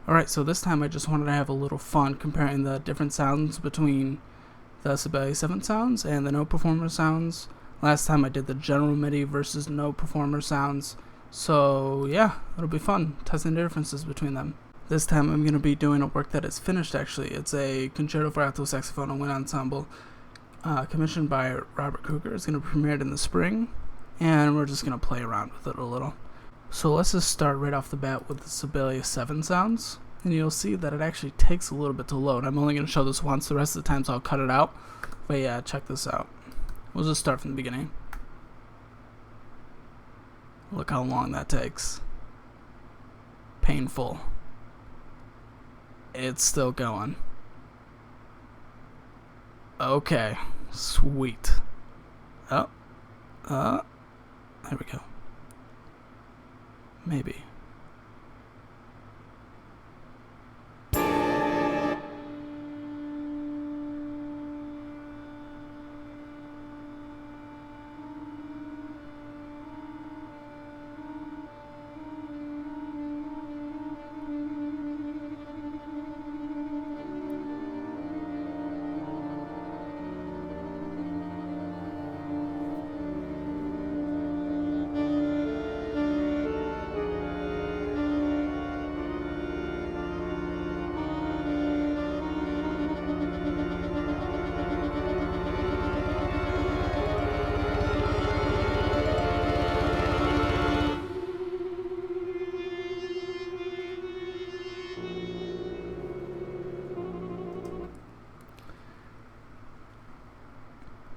Alright, so this time I just wanted to have a little fun comparing the different sounds between the Sibelius 7 sounds and the NotePerformer sounds. Last time I did the general MIDI versus NotePerformer sounds. So yeah, it'll be fun testing the differences between them. This time I'm going to be doing a work that is finished actually. It's a concerto for alto saxophone and wind ensemble commissioned by Robert Kruger. It's going to be premiered in the spring, and we're just going to play around with it a little. So let's just start right off the bat with the Sibelius 7 sounds, and you'll see that it actually takes a little bit to load. I'm only going to show this once, the rest of the times I'll cut it out. But yeah, check this out. We'll just start from the beginning. Look how long that takes. Painful. It's still going. Okay, sweet. There we go. Maybe.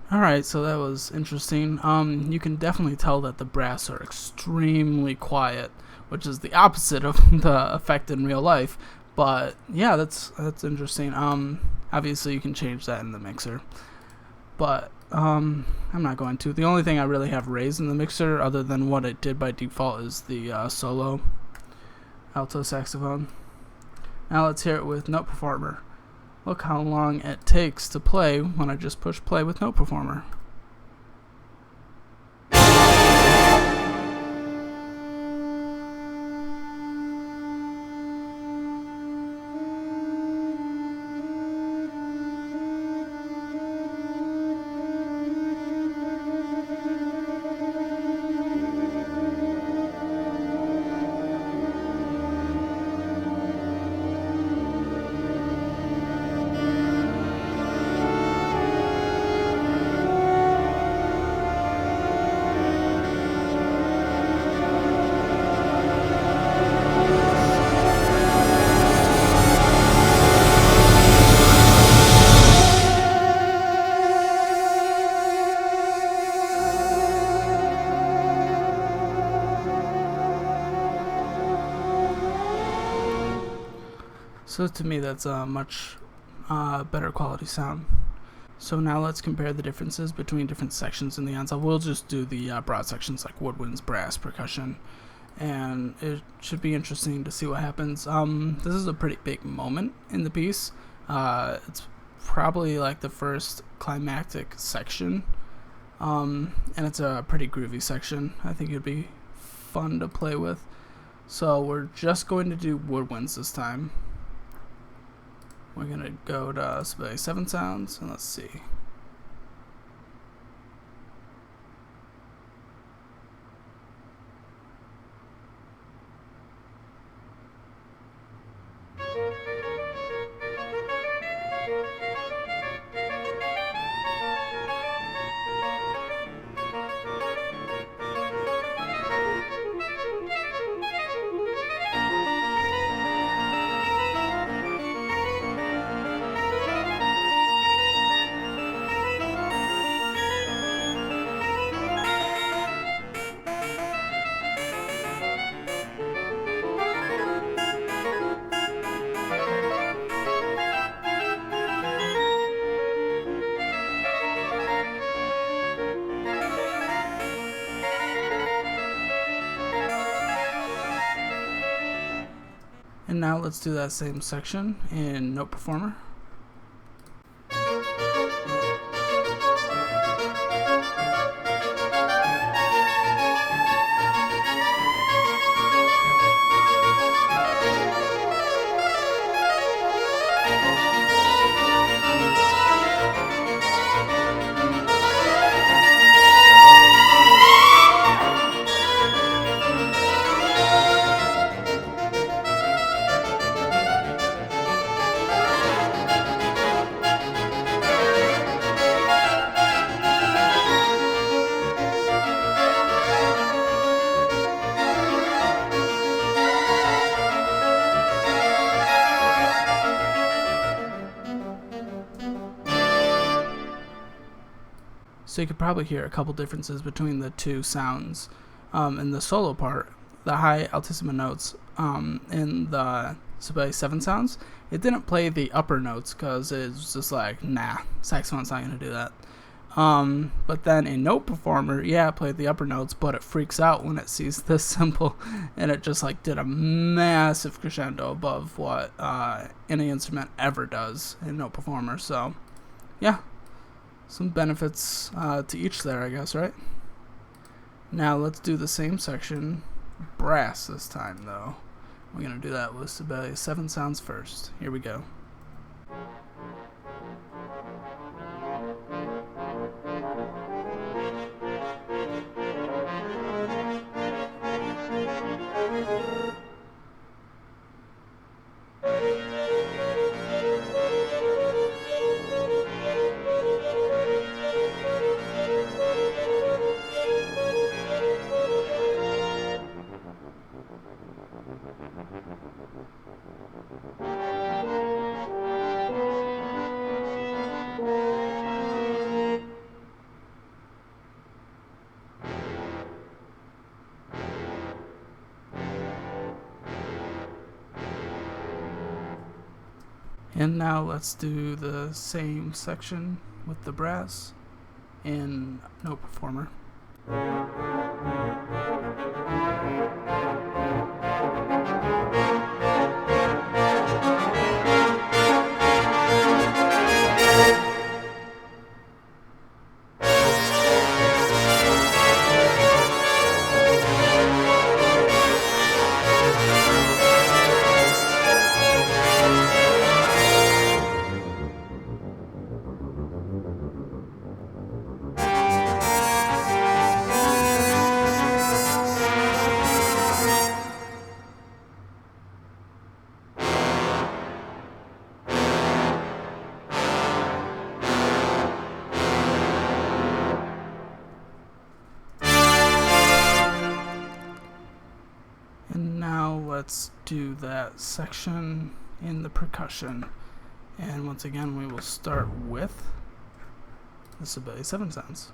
Alright, so that was interesting. You can definitely tell that the brass are extremely quiet, which is the opposite of the effect in real life. But yeah, that's interesting. Obviously you can change that in the mixer, but I'm not going to. The only thing I really have raised in the mixer, other than what it did by default, is the solo alto saxophone. Now let's hear it with NotePerformer. Look how long it takes to play when I just push play with NotePerformer. So to me, that's a much better quality sound. So now let's compare the differences between different sections in the ensemble. We'll just do the broad sections like woodwinds, brass, percussion, and it should be interesting to see what happens. This is a pretty big moment in the piece. It's probably like the first climactic section, and it's a pretty groovy section. I think it'd be fun to play with. So we're just going to do woodwinds this time. We're going to go to Sibelius 7 sounds, and let's see. And now let's do that same section in NotePerformer. So you could probably hear a couple differences between the two sounds. In the solo part, the high altissima notes in the Sibelius 7 sounds, it didn't play the upper notes because it was just like, nah, saxophone's not going to do that. But then in NotePerformer, yeah, it played the upper notes, but it freaks out when it sees this symbol, and it just like did a massive crescendo above what any instrument ever does in NotePerformer. So, yeah, some benefits to each there, I guess, right? Now let's do the same section, brass this time, though. We're going to do that with Sibelius 7 sounds first. Here we go. And now let's do the same section with the brass in NotePerformer. And now let's do that section in the percussion. And once again, we will start with the Sibelius 7 sounds.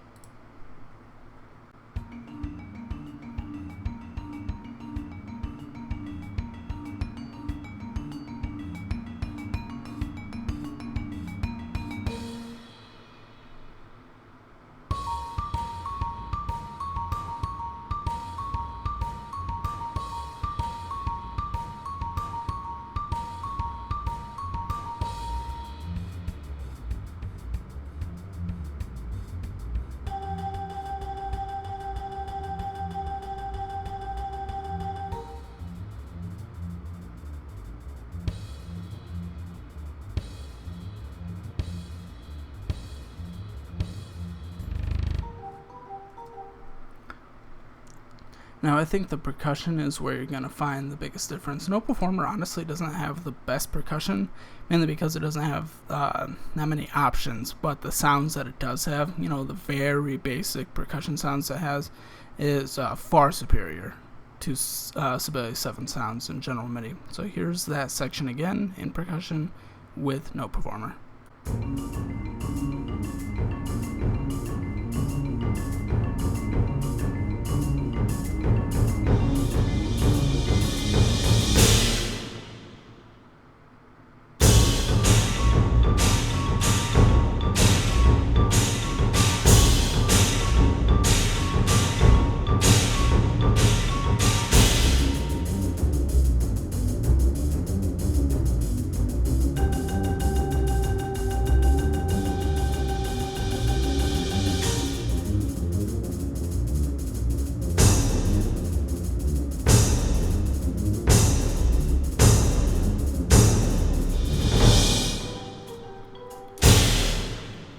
Now, I think the percussion is where you're going to find the biggest difference. NotePerformer honestly doesn't have the best percussion, mainly because it doesn't have that many options, but the sounds that it does have, you know, the very basic percussion sounds it has, is far superior to Sibelius 7 sounds in general MIDI. So here's that section again in percussion with NotePerformer.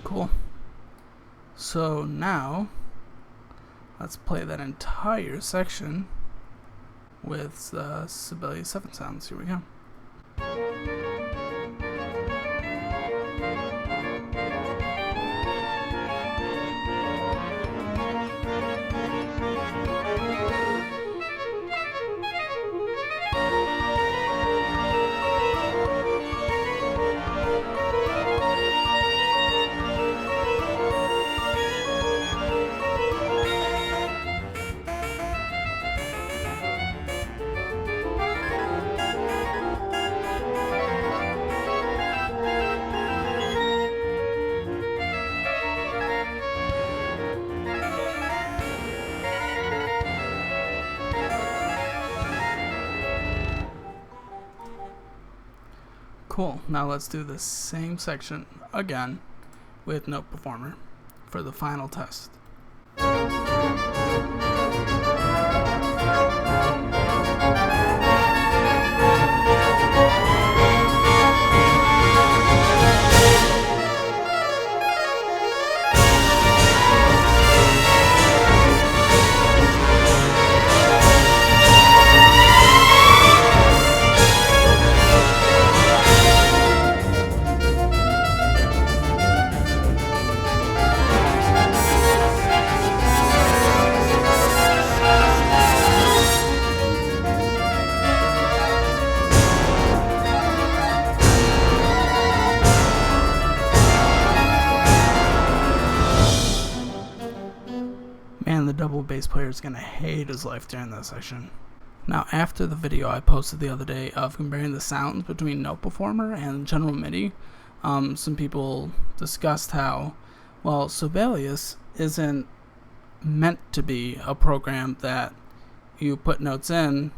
Cool. So now let's play that entire section with the Sibelius 7 sounds. Here we go. Cool. Now let's do the same section again with NotePerformer for the final test. Man, the double bass player is gonna hate his life during this section. Now, after the video I posted the other day of comparing the sounds between NotePerformer and General MIDI, some people discussed how, well, Sibelius isn't meant to be a program that you put notes in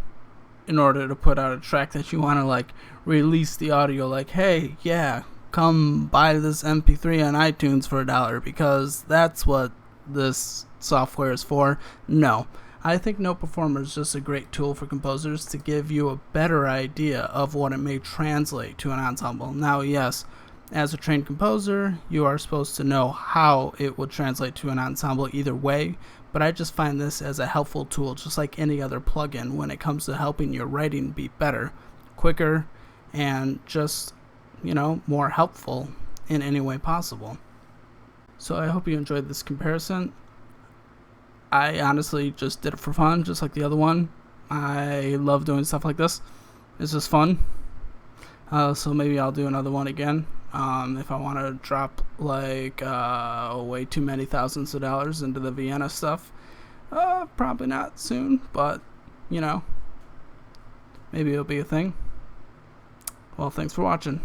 order to put out a track that you want to like release the audio, like, hey, yeah, come buy this MP3 on iTunes for $1 because that's what this software is for. No, I think NotePerformer is just a great tool for composers to give you a better idea of what it may translate to an ensemble. Now, yes, as a trained composer, you are supposed to know how it will translate to an ensemble either way, but I just find this as a helpful tool, just like any other plugin, when it comes to helping your writing be better, quicker, and just, more helpful in any way possible. So I hope you enjoyed this comparison. I honestly just did it for fun, just like the other one. I love doing stuff like this. It's just fun. So maybe I'll do another one again. If I want to drop like way too many thousands of dollars into the Vienna stuff. Probably not soon, but maybe it'll be a thing. Well, thanks for watching.